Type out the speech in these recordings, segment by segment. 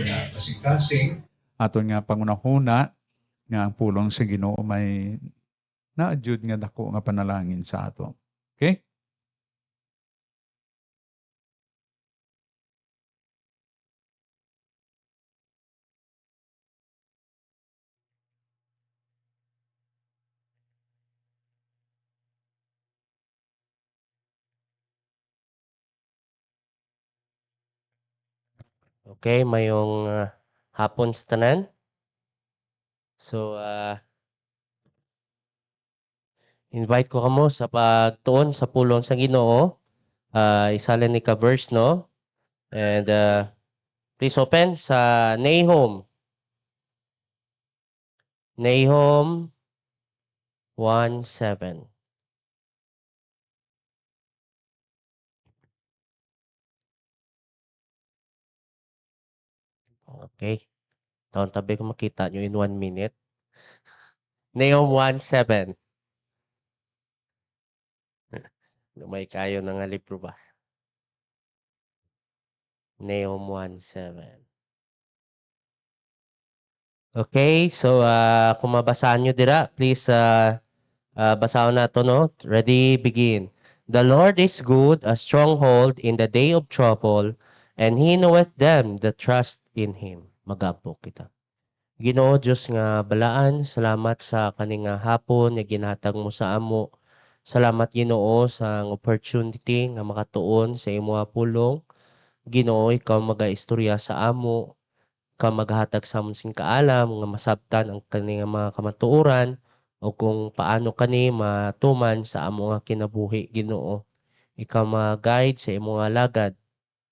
nga kasing-kasing aton nga pangunahuna nga ang pulong sa Ginoo may naadjud nga dako nga panalangin sa ato. Okay? Okay, mayong hapon sa tanan. So, invite ko kamo sa pagtuon sa pulong sa Ginoo. Isalin ni ka verse, no? And please open sa Nahum. Nahum 1:7. Okay. Taon tabi ko makita nyo in 1 minute. Nahum 1:7. May kayo na nga libro ba? Nahum 1:7. Okay, so kung mabasaan nyo dira, please basahon na to, no? Ready, begin. The Lord is good, a stronghold in the day of trouble, and He knoweth them that trust in Him. Magapo kita. Ginoo Diyos nga balaan, salamat sa kaning hapon nga ginhatag mo sa amo. Salamat Ginoo sa opportunity nga makatuon sa imo pulong. Ginoo, ikaw magaistorya sa amo, ka maghatag sa amon sing kaalam nga masabtan ang kaning mga kamatuoran o kung paano kani matuman sa amo nga kinabuhi Ginoo. Ikaw mag-guide sa imo nga lagad.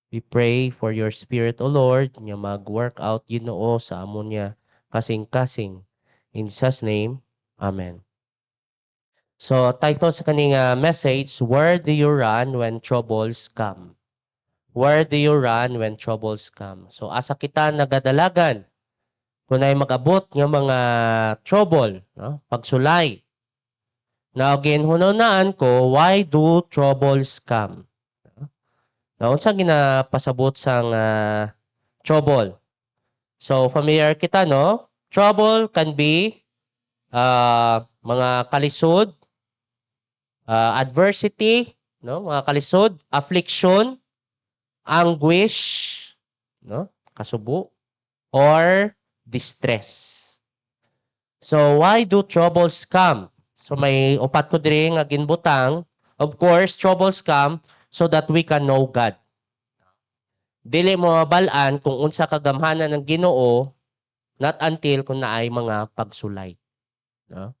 We pray for your spirit, O Lord, nga mag-work out Ginoo sa amo niya kasing-kasing. In Jesus' name, Amen. So, title sa kaning message, Where do you run when troubles come? Where do you run when troubles come? So, asa kita nagadalagan kung ay mag-abot ng mga trouble, no? Pagsulay. Now, again, hununaan ko, why do troubles come? Now, unsa ginapasabot sang trouble? So, familiar kita, no? Trouble can be mga kalisod, adversity, no? Mga kalisod, affliction, anguish, no? Kasubo, or distress. So, why do troubles come? So, may upat ko diri nga ginbutang. Of course, troubles come so that we can know God. Dili mo mabalaan kung unsa kagamhanan ng Ginoo not until kung naay mga pagsulay. No?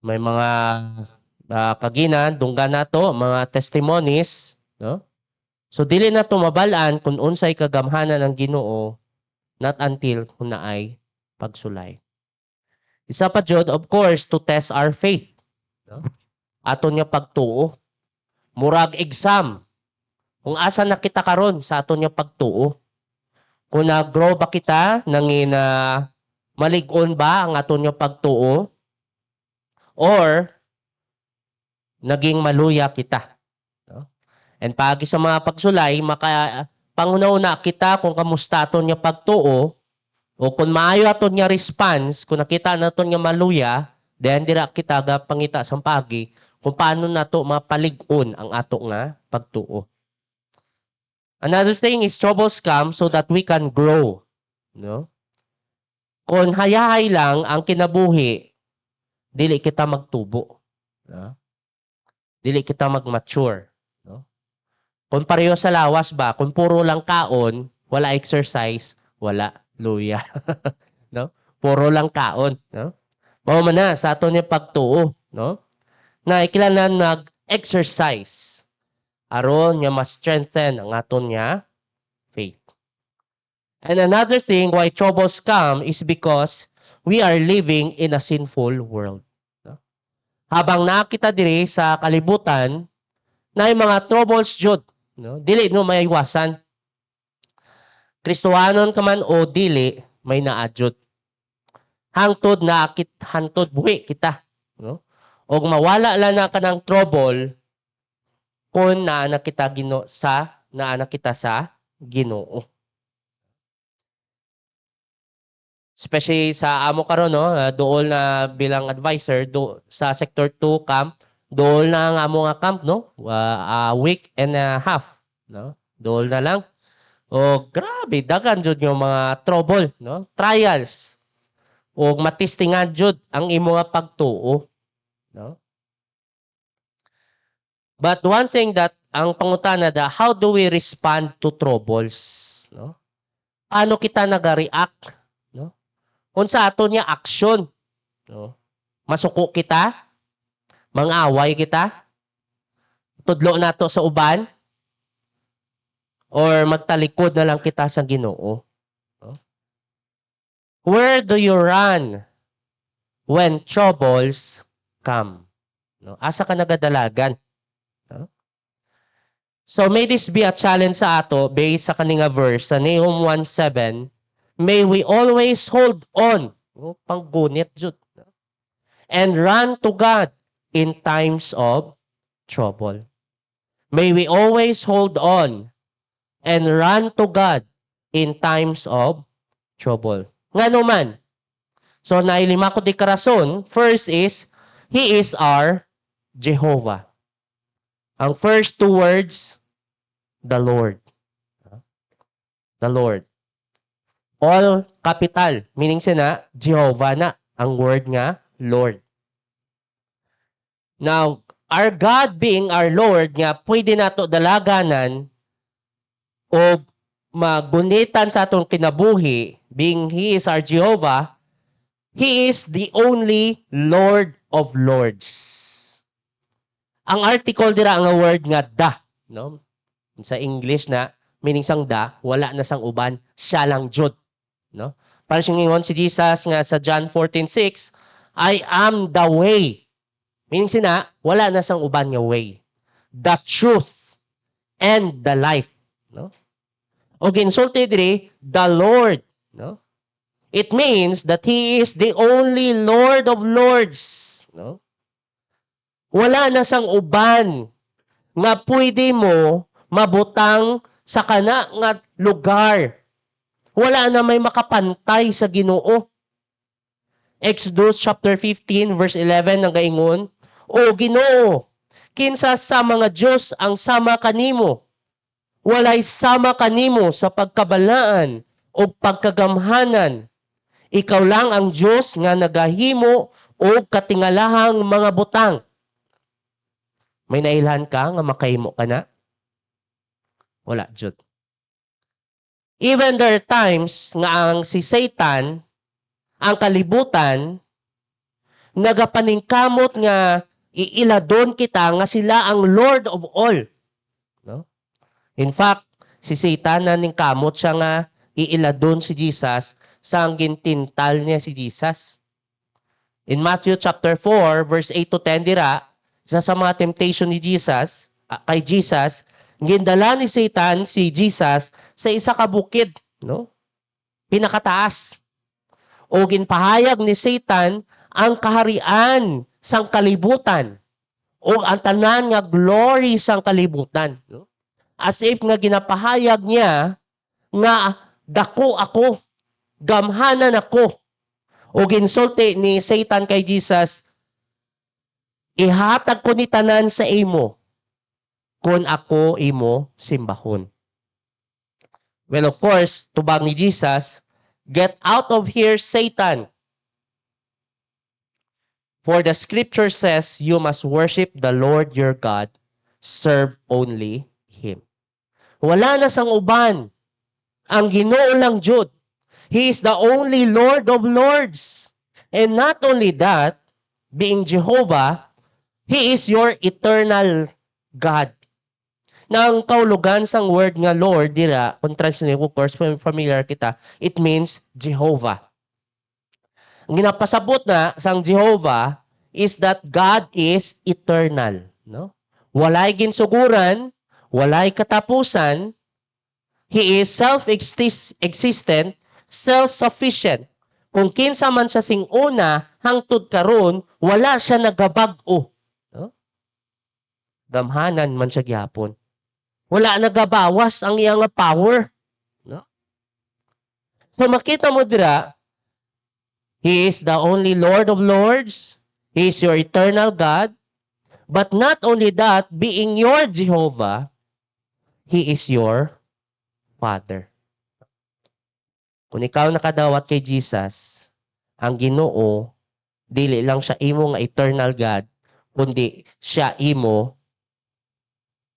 May mga kaginan, dunggan nato, mga testimonies, no? So dili na to mabalaan kung unsay kagamhanan ng Ginoo not until kung naay pagsulay. Isa pa jud, of course, to test our faith. No? Aton nga pagtuo. Murag exam. Kung asa na kita karon sa aton nga pagtuo. Kung nag-grow ba kita, nangin malig-on ba ang aton nga pagtuo? Or naging maluya kita. No? And pagi sa mga pagsulay, pangunauna kita kung kamusta aton nga pagtuo, o kung maayo aton nga response, kung nakita naton nga maluya, then dira kita ga pangita sa pagi kung paano nato mapalig-on ang ato nga pagtuo. Another thing is troubles come so that we can grow. No? Kung hayahay lang ang kinabuhi, dili kita magtubo. No? Dili kita mag-mature. No? Kung pareho sa lawas ba, kung puro lang kaon, wala exercise, wala luya. No? Puro lang kaon, no? Mao man na sa aton yung pagtuo, no? Na ikilangan nag-exercise aron nga ma-strengthen ang aton nga faith. And another thing why troubles come is because we are living in a sinful world. No? Habang nakita diri sa kalibutan na yung mga troubles jud, no? Dili no maiwasan. Kristohanon ka man o dili, may naadjud. Hangtod na hantod buhi kita, no? Og mawala lang na kanang trouble kung naana kita sa Ginoo. especially sa amo karon no, dool na bilang advisor sa sector 2 camp, dool na ang amo nga camp no, a week and a half, no? Dool na lang. O grabe daghan jud yung mga trouble, no? Trials. O matistingan jud ang imo nga pagtuo, no? But one thing that ang pangutana da, how do we respond to troubles, no? Paano kita nag-react, no? Unsa ato niya action, no? Masuko kita, mangaway kita, tudlo nato sa uban, or magtalikod na lang kita sa Ginoo, no? Where do you run when troubles come, no? Asa ka nagadalagan, no? So may this be a challenge sa ato based sa kaninga verse sa Nahum 1:7. May we always hold on, panggunit jud, and run to God in times of trouble. May we always hold on and run to God in times of trouble. Ngano man? So nailima ko di karason. First is, He is our Jehovah. Ang first two words, the Lord. The Lord. All capital. Meaning sina, Jehovah na. Ang word nga, Lord. Now, our God being our Lord nga, pwede nato dalaganan o magunitan sa atong kinabuhi, being He is our Jehovah, He is the only Lord of Lords. Ang article dira ang word nga da, no? Sa English na meaning sang da, wala na sang uban, siya lang jud, no? Para siyang ingon si Jesus nga sa John 14:6, I am the way. Meaning sina, wala na sang uban nga way. The truth and the life, no? O ginsulti diri, the Lord, no? It means that He is the only Lord of Lords, no? Wala na sang uban nga pwede mo mabutang sa kana nga lugar. Wala na may makapantay sa Ginoo. Exodus chapter 15 verse 11 ang gaingon, O Ginoo, kinsa sa mga Dios ang sama kanimo? Walay sama kanimo sa pagkabalaan o pagkagamhanan. Ikaw lang ang Dios nga nagahimo o katingalahang mga butang. May nailhan ka nga makahimo ka na? Wala jud. Even there are times nga ang si Satan, ang kalibutan, nagapaningkamot nga iiladon kita nga sila ang Lord of all. No? In fact, si Satan naningkamot siya nga iiladon si Jesus sa ang gintintal niya si Jesus. In Matthew chapter 4 verse 8 to 10 dira, isa sa mga temptation ni Jesus, kay Jesus, gindala ni Satan si Jesus sa isa ka bukid, no? Pinakataas. O ginpahayag ni Satan ang kaharian sang kalibutan o ang tanan nga glory sang kalibutan, no? As if nga ginapahayag niya nga dako ako, gamhanan ako. O ginsulti ni Satan kay Jesus, ihatag ko ni tanan sa imo kung ako imo simbahon. Well, of course, tubag ni Jesus, get out of here, Satan. For the scripture says, you must worship the Lord your God, serve only Him. Wala na sang uban. Ang Ginoo lang jud. He is the only Lord of Lords. And not only that, being Jehovah, He is your eternal God. Na ang kaulugan sang word nga Lord dira, kung translate ko, of course, familiar kita, it means Jehovah. Ang ginapasabot na sang Jehovah is that God is eternal, no? Walay ginsuguran, walay katapusan. He is self-existent, self-sufficient. Kung kinsa man sa sing una hangtod karon, wala siya nagabag-o. No? Gamhanan man siya gyapon. Wala nagabawas ang iyang power, no? So makita mo dira, He is the only Lord of Lords. He is your eternal God. But not only that, being your Jehovah, He is your Father. Kung ikaw nakadawat kay Jesus, ang Ginoo, dili lang siya imo nga eternal God, kundi siya imo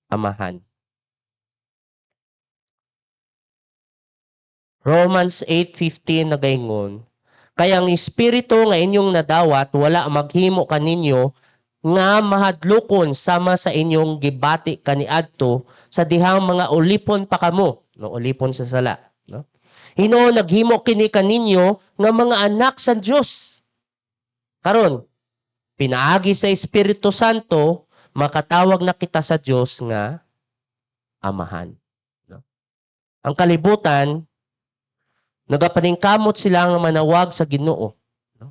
amahan. Romans 8:15 nagaingon, kaya ang espiritu nga inyong nadawat wala maghimo kaninyo nga mahadlokon sama sa inyong gibati kaniadto sa dihang mga ulipon pa kamo, no, ulipon sa sala, no? Hinuon naghimo kini kaninyo nga mga anak sa Dios. Karon, pinaagi sa Espiritu Santo, makatawag na kita sa Dios nga amahan, no? Ang kalibutan, nagapaningkamot sila nga manawag sa Ginoo, no?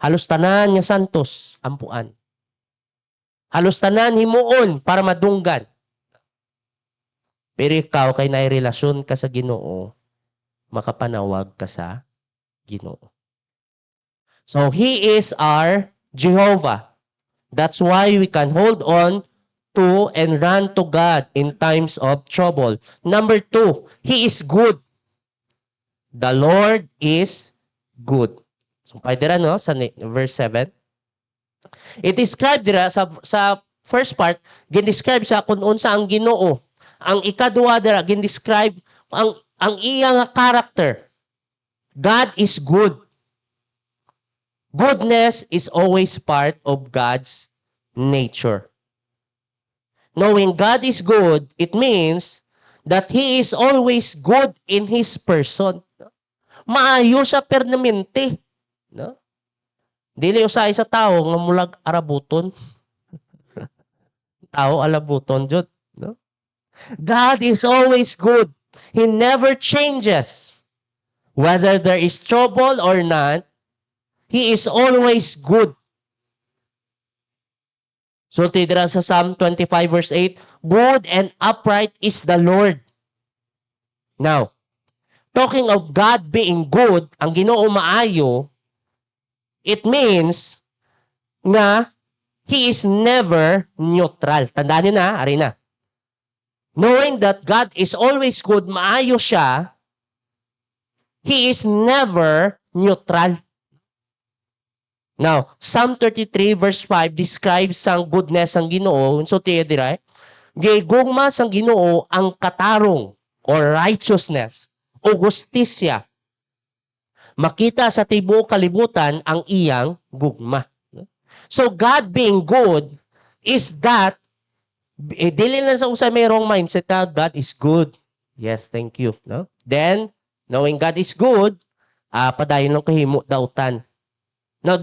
Halos tanan nga santos ampuan. Halos tanan himuon para madunggan. Pero ikaw kay naay relasyon ka sa Ginoo, makapanawag ka sa Ginoo. So He is our Jehovah. That's why we can hold on to and run to God in times of trouble. Number 2, He is good. The Lord is good. So, pwede rin, no? Sa verse 7. It described dira sa first part, gin-describe sa kung unsa ang Ginoo. Ang ikaduha dira, gin-describe ang iyang character. God is good. Goodness is always part of God's nature. Knowing God is good, it means that He is always good in His person. Maayo siya permanente, no? Dili usay sa tao nga mulag arabuton. Tao alabuton jud, no? God is always good. He never changes. Whether there is trouble or not, He is always good. So tidira sa Psalm 25 verse 8, good and upright is the Lord. Now, talking of God being good, ang Ginoo maayo, it means na He is never neutral. Tandaan niyo na, ari na. Knowing that God is always good, maayo siya, He is never neutral. Now, Psalm 33 verse 5 describes ang goodness ng Ginoo. So, tiyo diray, gigugma sang Ginoo ang katarong or righteousness o justisya. Makita sa tibuok kalibutan ang iyang gugma. So, God being good is that, dili lang sa usay may wrong mindset na God is good. Yes, thank you. No? Then, knowing God is good, padayon lang kahimo dautan. Now,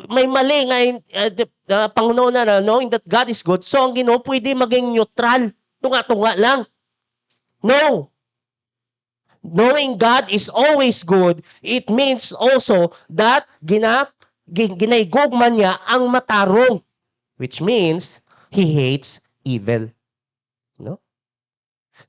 may mali nga Panginoon na knowing that God is good, so ang Ginoo pwede maging neutral. Tunga-tunga lang. No. Knowing God is always good, it means also that ginaygugman niya ang matarong, which means He hates evil. No?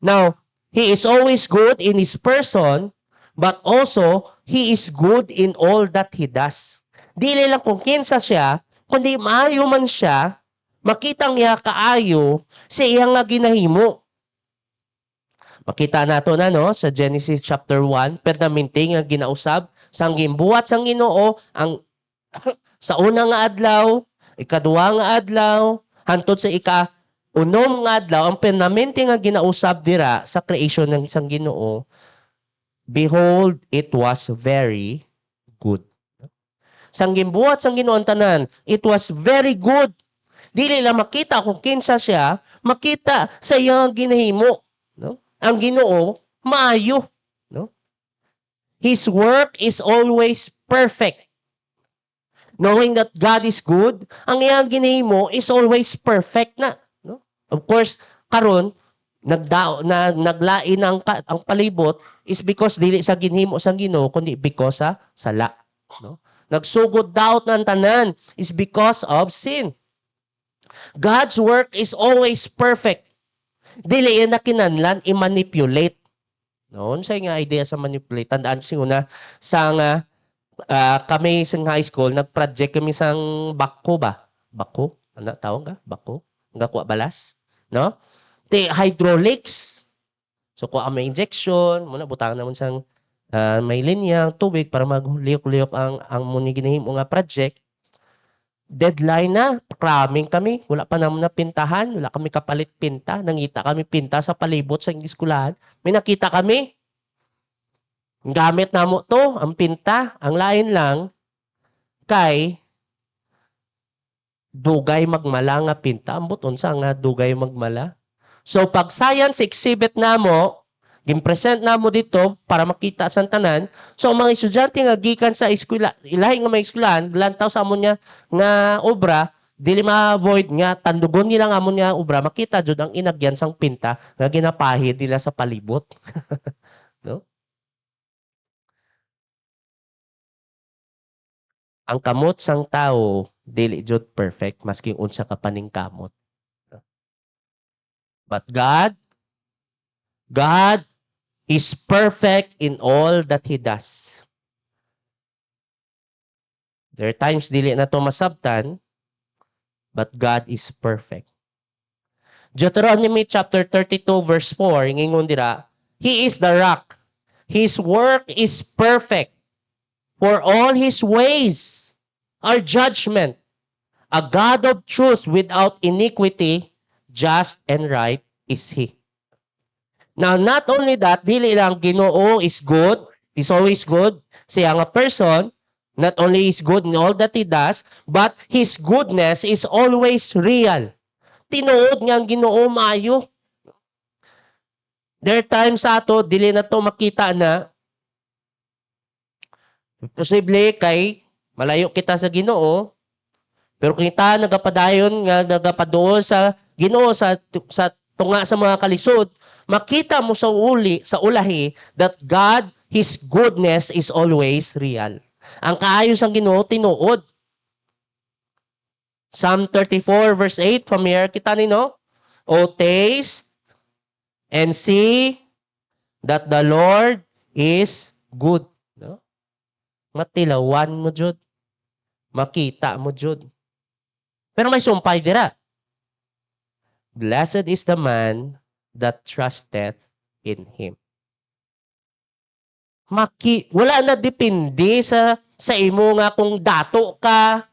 Now, He is always good in His person, but also, He is good in all that He does. Dili lang kung kinsa siya, kundi maayo man siya, makitang niya kaayo sa iyang nga ginahimo. Makita nato na no sa Genesis chapter 1, permanente nga ginausab sang gimbuhat sang Ginoo ang sa unang nga adlaw, ikaduha nga adlaw, hantod sa ika-unom nga adlaw, ang permanente nga ginausab dira sa creation ng sang Ginoo. Behold, it was very good. Sang gimbuhat sang Ginoo ang tanan, it was very good. Dili lang makita kung kinsa siya, makita sa iyang ginahimo, no? Ang Ginoo maayo, no? His work is always perfect. Knowing that God is good, ang iyang ginahimo is always perfect na, no? Of course, karon naglain ang palibot is because dili sa ginhimo sang Ginoo kundi because sa sala, no? Nagsugod daot ng tanan is because of sin. God's work is always perfect. Dili yan na kinahanglan i-manipulate. No, unsay nga idea sa manipulate? Tandaan siyo na sa nga kami sa high school, nag-project kami sang bako ba? Bako? Ano tawag ka? Bako? Nga kuha balas? No? Hydraulics. So, kuha kami injection, muna butang naman sang may linyang tubig para magliyok-liyok ang muni ginahimo nga project. Deadline na, cramming kami. Wala pa naman na pintahan. Wala kami kapalit pinta. Nangita kami pinta sa palibot sa eskwelahan. May nakita kami. Gamit na mo to, ang pinta. Ang lain lang, kay dugay magmala nga pinta. Ambot unsa nga dugay magmala. So, pag science exhibit na mo, gimpresent na mo dito para makita sa tanan. So, ang mga estudyante nga gikan sa eskwela, ilahi nga mga eskwelahan, lantaw sa amon niya nga obra, dili ma-avoid nga tandugon nila nga amon niya obra, makita jud ang inagyan sang pinta nga ginapahid nila sa palibot. No? Ang kamot sang tao dili jud perfect maski unsa ka paning kamot. But God is perfect in all that He does. There are times dili na to masabtan, but God is perfect. Deuteronomy chapter 32 verse 4, ingon dira, He is the rock. His work is perfect. For all His ways are judgment. A God of truth without iniquity, just and right is He. Now, not only that, dili lang Ginoo is good, is always good. Siya nga person, not only is good in all that He does, but His goodness is always real. Tinuod nga ang Ginoo maayo. There are times sa ato, dili na to makita na, posible kay malayo kita sa Ginoo, pero kita nagapadayon nga nagapaduol sa Ginoo sa tunga sa mga kalisod, makita mo sa ulahi that God, His goodness is always real. Ang kaayos ang Ginoo tinuod. Psalm 34 verse 8, familiar kita nino? O taste and see that the Lord is good. No? Matilawan mo jud. Makita mo jud. Pero may sumpay dira. Blessed is the man that trusteth in Him. Wala na depende sa imo nga kung dato ka,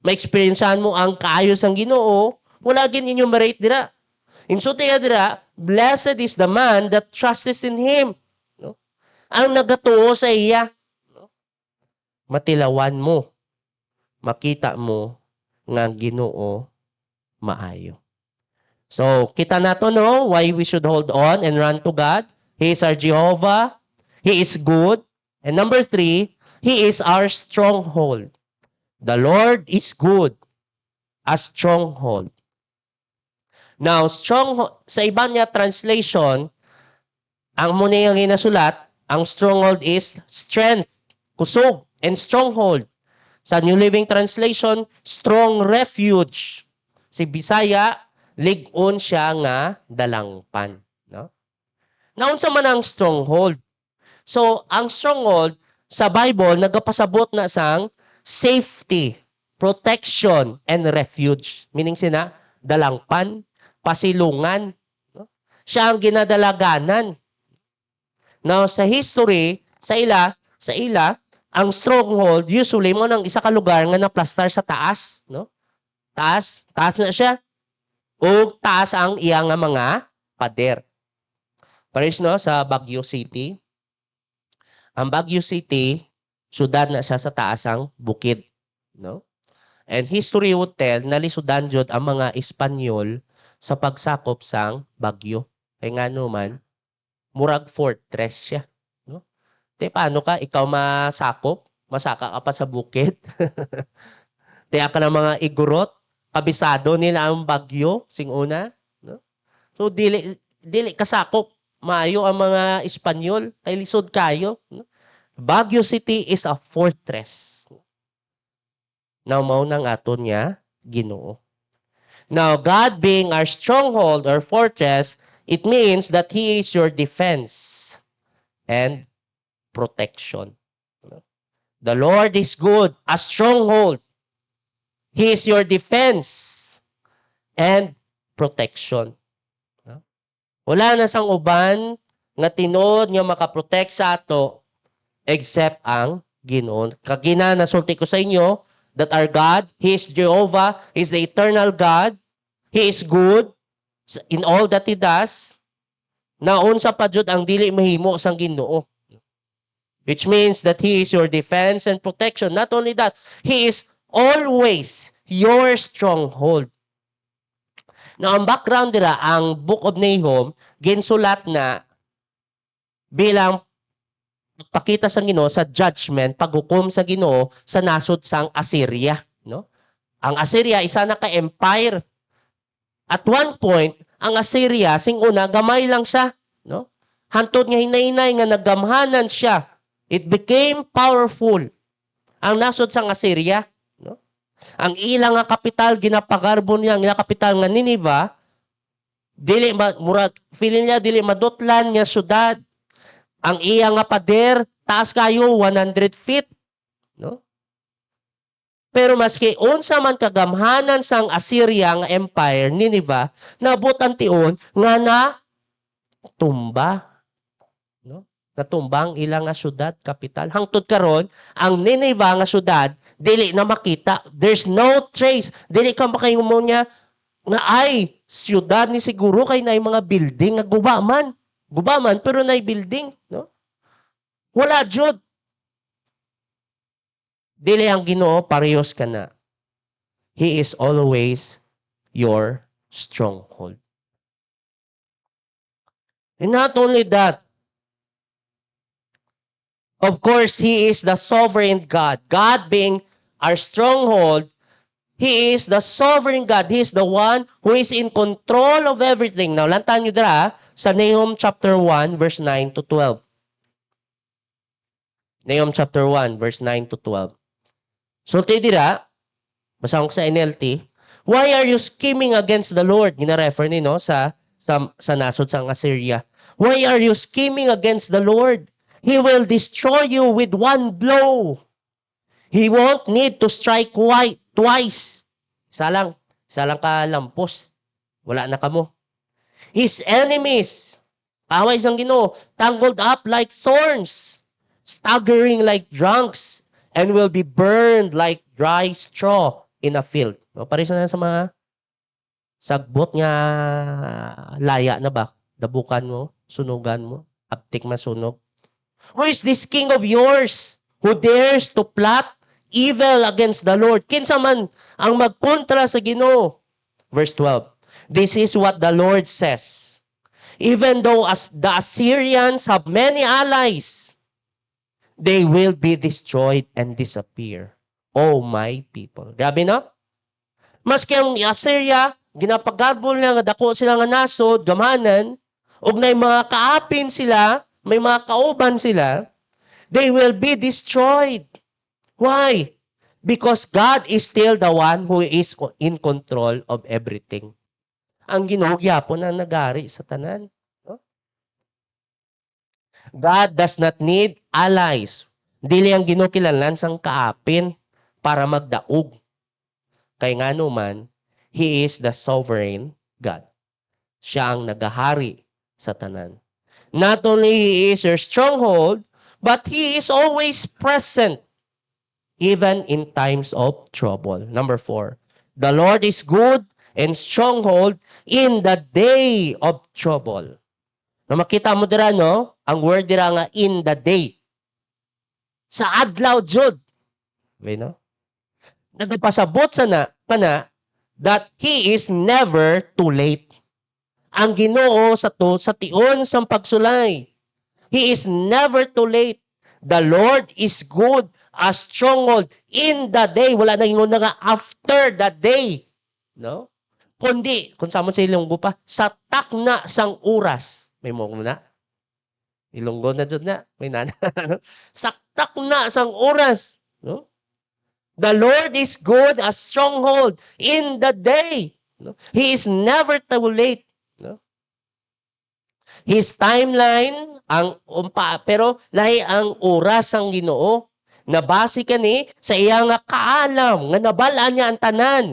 ma-experiencean mo ang kaayos ang Ginoo, wala gin inyo ma-rate dira. Insulti nga dira, blessed is the man that trusteth in Him. No? Ang nagatuo sa iya. No? Matilawan mo. Makita mo nga ang Ginoo maayo. So, kita nato no, why we should hold on and run to God. He is our Jehovah. He is good. And number 3, He is our stronghold. The Lord is good. A stronghold. Now, sa iba niya translation, ang muna yung ginasulat, ang stronghold is strength, kusog, and stronghold. Sa New Living Translation, strong refuge. Si Bisaya, lig-on siya nga dalangpan. No? Naunsa man ang stronghold. So, ang stronghold sa Bible, nagapasabot na sang safety, protection, and refuge. Meaning sina, dalangpan, pasilungan. No? Siya ang ginadalaganan. Now, sa history, sa ila, ang stronghold, usually mo nang isa ka lugar nga na-plaster sa taas. No? Taas na siya. O taas ang iya nga mga pader. Paris no, sa Baguio City. Ang Baguio City, syudad na siya sa taas ang bukid. No? And history would tell na lisudan jud ang mga Espanyol sa pagsakop sang Baguio. Kaya nga naman, murag fortress siya. No? Te, paano ka? Ikaw masakop? Masaka ka pa sa bukid? Tiya ka ng mga igurot? Kabisado nila ang Baguio, sing una? No? So, dili kasakop. Maayo ang mga Espanyol. Kay lisod kayo. No? Baguio City is a fortress. Now, maunang aton niya, Ginoo. Now, God being our stronghold or fortress, it means that He is your defense and protection. The Lord is good, a stronghold. He is your defense and protection. Wala na sang uban nga tinod nga makaprotect sa ato except ang Ginoo. Kagina nasulti ko sa inyo that our God, He is Jehovah, He is the eternal God. He is good in all that He does. Naon sa padyod ang dili mahimo sang Ginoo. Which means that He is your defense and protection. Not only that, He is always your stronghold. Now, ang background nila, ang Book of Nahum, ginsulat na bilang pakita sa Ginoo sa judgment, paghukom sa Ginoo sa nasod sang Assyria. No? Ang Assyria, isa na ka-empire. At one point, ang Assyria, sing una, gamay lang siya. No? Hantod nga hinay-hinay nga naggamhanan siya. It became powerful. Ang nasod sang Assyria. No? Ang ilang nga kapital, ginapagarbo niya, ang ilang kapital nga Nineveh, dili, murag, feeling niya, dili madutlan nga syudad. Ang iya nga pader, taas kayo, 100 feet. No? Pero maski unsa man kagamhanan sang Assyria nga empire, Nineveh, nabot ang tion nga na tumba. No? Natumbang ilang nga syudad, kapital. Hangtod karon, ang Nineveh nga syudad, dili na makita. There's no trace. Dili ka makayumon niya nga ay, syudad ni siguro kay na mga building nga gubaman. Gubaman, pero na building. No? Wala, Jud. Dili ang Ginoo, parehos ka na. He is always your stronghold. And not only that, of course, He is the sovereign God. God being our stronghold, He is the sovereign God. He is the one who is in control of everything. Now, lantan nyo dira sa Nahum chapter 1, verse 9 to 12. Nahum chapter 1, verse 9 to 12. Sulti dira, basang ko sa NLT, why are you scheming against the Lord? Gina-refer ni, no, sa nasod sa Assyria. Why are you scheming against the Lord? He will destroy you with one blow. He won't need to strike twice. Isa lang ka lampos. Wala na kamo. His enemies, away sang Ginoo, tangled up like thorns, staggering like drunks, and will be burned like dry straw in a field. No, pares na sa mga sagbot nga laya na ba? Dabukan mo, sunugan mo, aptik masunog. Who is this king of yours who dares to plot evil against the Lord? Kinsa man ang magkontra sa Ginoo? Verse 12. This is what the Lord says. Even though as the Assyrians have many allies, they will be destroyed and disappear. Oh my people. Grabe no? Maski ang Assyria, ginapagarbol nga dako sila nga nasod, gamanan, ug nay mga kaapin sila, may mga kauban sila, they will be destroyed. Why? Because God is still the one who is in control of everything. Ang Ginoo gyapon ang nagari sa tanan. No? God does not need allies. Dili ang Ginoo kinahanglan sang kaapin para magdaog. Kay ngano man, He is the sovereign God. Siya ang nagahari sa tanan. Not only He is your stronghold, but He is always present, even in times of trouble. Number 4, the Lord is good and stronghold in the day of trouble. Na makita mo dira, no? Ang word dira nga in the day. Sa adlaw, Jud. Okay, no? Nagpasabot sa na, that He is never too late. Ang Ginoo sa tion sang pagsulay. He is never too late. The Lord is good, a stronghold in the day. Wala na ingon na nga after the day. No? Kundi, kung saan mo sa Ilonggo pa, sa takna sang oras. May mo na? Ilonggo na dyan na. May nana. Sa takna sang oras. No? The Lord is good, a stronghold in the day. No? He is never too late. No? His timeline, pero lahi ang oras ang Ginoo. Nabase kani sa iya nga kaalam, nga nabal-an niya ang tanan.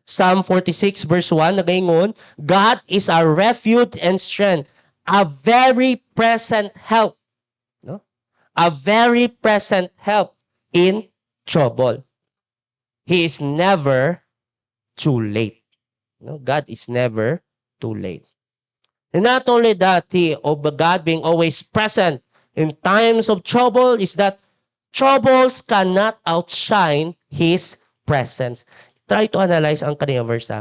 Psalm 46 verse 1 nagaingon, God is our refuge and strength, a very present help. No? A very present help in trouble. He is never too late. No? God is never too late. And not only that, God being always present in times of trouble is that troubles cannot outshine His presence. Try to analyze ang kanina verse.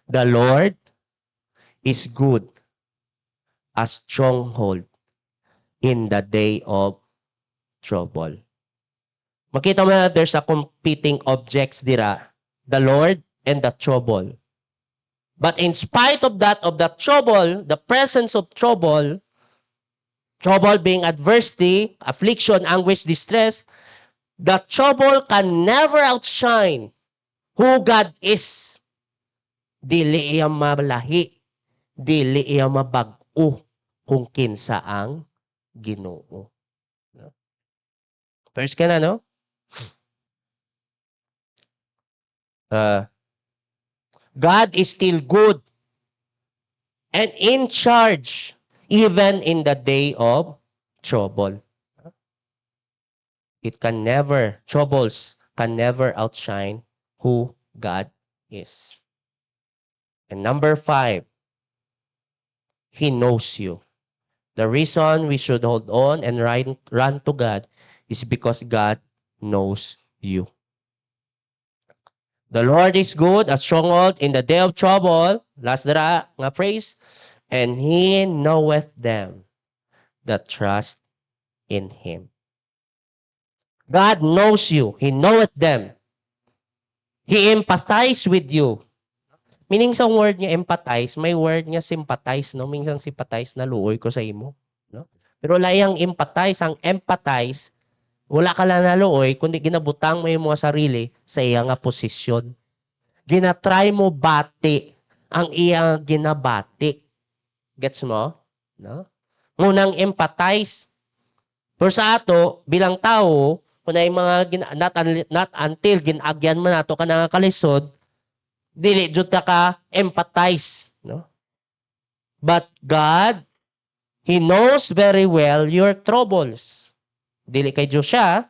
The Lord is good, a stronghold in the day of trouble. Makita mo na there's a competing objects dira. The Lord and the trouble. But in spite of that, of the trouble, the presence of trouble being adversity, affliction, anguish, distress, the trouble can never outshine who God is. Dili iya mabalahi, dili iya mabag-o kung kinsa ang Ginoo. First ka na, no? God is still good and in charge even in the day of trouble. Troubles can never outshine who God is. And number 5, He knows you. The reason we should hold on and run to God is because God knows you. The Lord is good, a stronghold in the day of trouble. Last dara nga phrase. And He knoweth them that trust in Him. God knows you. He knoweth them. He empathize with you. Meaning sa word niya empathize, may word niya sympathize, no? Minsan sympathize na luoy ko sa imo, no? Pero layang empathize, ang empathize, wala ka lang naluoy, kundi ginabutang mo yung mga sarili sa iya nga posisyon. Ginatry mo bati ang iya ginabati. Gets mo? No? Ngunang empathize. Pero sa ato, bilang tao, kung na yung mga not until ginagyan mo nato ka na kalisod, dili jud ka empathize, no? But God, He knows very well your troubles. Dili kay Diyos siya,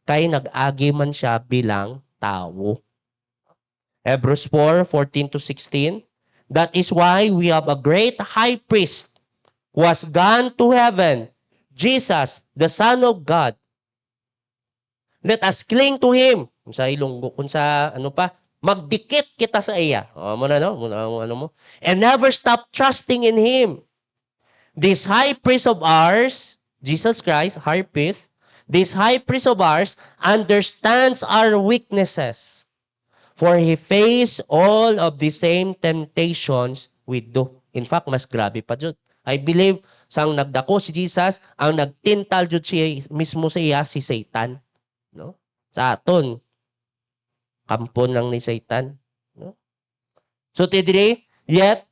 kay nag-agi man siya bilang tao. Hebrews 4:14-16. That is why we have a great high priest who has gone to heaven, Jesus, the Son of God. Let us cling to Him. Kung sa ilunggo, kung sa magdikit kita sa iya. And never stop trusting in Him. This high priest of ours, Jesus Christ, high priest, this high priest of ours understands our weaknesses. For He faced all of the same temptations we do. In fact, mas grabe pa jud. I believe, sang nagdako si Jesus, ang nagtintal jud siya mismo sa iya si Satan. No? Sa aton, kampon lang ni Satan. No? So today, yet,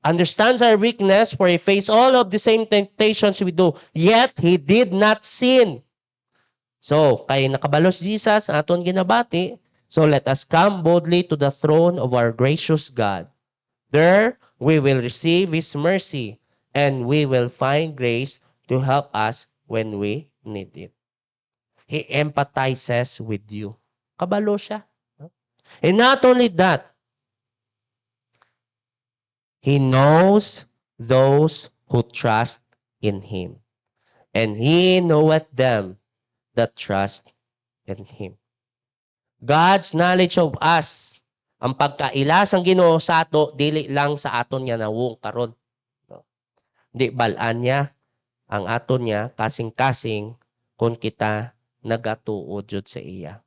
understands our weakness, for He faced all of the same temptations we do, yet He did not sin. So, kay nakabalos Jesus, aton ginabati, so let us come boldly to the throne of our gracious God. There, we will receive His mercy, and we will find grace to help us when we need it. He empathizes with you. Kabalo siya. And not only that, He knows those who trust in Him. And He knoweth them that trust in Him. God's knowledge of us, ang pagkaila sang Ginoo sa ato, dili lang sa aton nga nawong karon. No? Di balaan niya ang aton niya kasing-kasing kung kita nagatuod jud sa iya.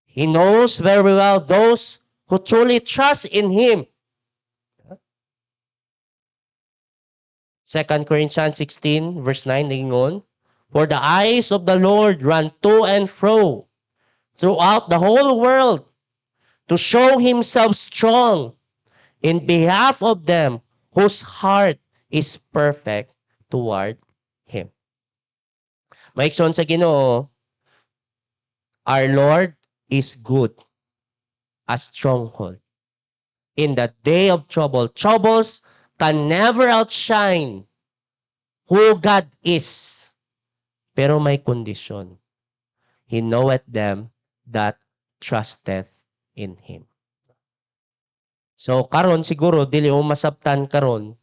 He knows very well those who truly trust in Him. 2 Corinthians 16 verse 9 ningon, for the eyes of the Lord run to and fro throughout the whole world to show Himself strong in behalf of them whose heart is perfect toward Him. Maikson sa Ginoo, our Lord is good, a stronghold. In the day of trouble, troubles can never outshine who God is. Pero may kondisyon. He knoweth them that trusteth in Him. So karon siguro dili mo masabtan karon,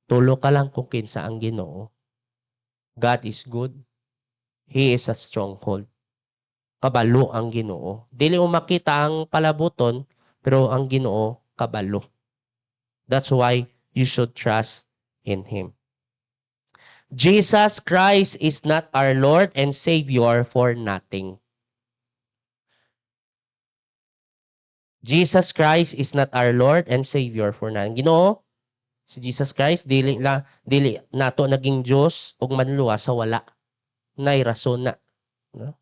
tulo ka lang kung kinsa ang Ginoo. God is good. He is a stronghold. Kabalo ang Ginoo. Dili mo makita ang palabuton, pero ang Ginoo kabalo. That's why you should trust in Him. Jesus Christ is not our Lord and Savior for nothing. Jesus Christ is not our Lord and Savior for nothing. Ginoo, si Jesus Christ dili nato naging Dios ug manluwa sa wala. Nay rason na. No?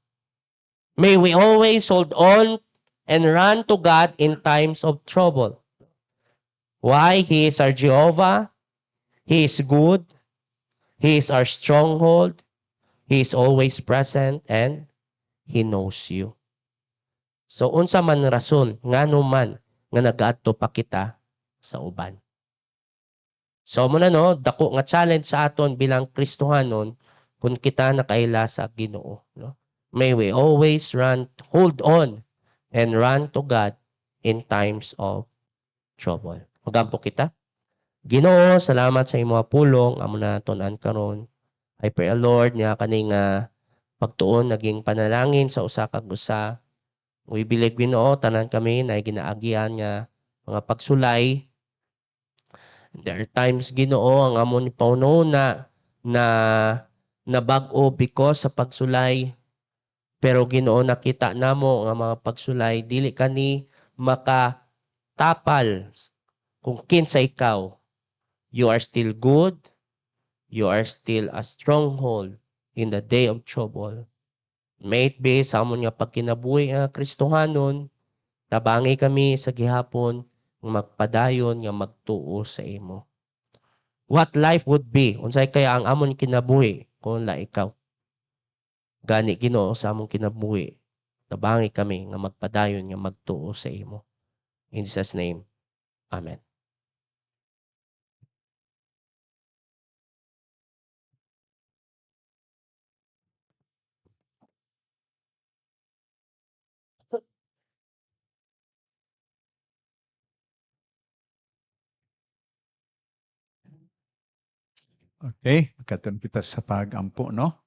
May we always hold on and run to God in times of trouble. Why? He is our Jehovah. He is good. He is our stronghold. He is always present and He knows you. So unsa man rason ngano man nga nagaadto pa kita sa uban. So mo na no, dako nga challenge sa aton bilang Kristohanon kung kita nakaila sa Ginoo, no? May we always hold on and run to God in times of trouble. Magampo kita. Ginoo, salamat sa imong pulong amo na tun-an karon. I pray, Lord, nga kaning pagtuon naging panalangin sa usa kag usa. We believe, Ginoo, tanan kami na ginaagian nga mga pagsulay. There are times, Ginoo, ang amon paununa na bag-o because sa pagsulay. Pero Ginoo, nakita namo nga mga pagsulay dili kani makatapal kung kinsa ikaw. You are still good. You are still a stronghold in the day of trouble. May it be sa amon nga pagkinabuhi nga Kristohanon, tabangi kami sa gihapon nga magpadayon nga magtuo sa imo. What life would be? Unsay kaya ang amon kinabuhi kung la ikaw? Gani Ginoo sa amon kinabuhi. Tabangi kami nga magpadayon nga magtuo sa imo. In Jesus' name, Amen. Okay, katon kita sa pagampo, no?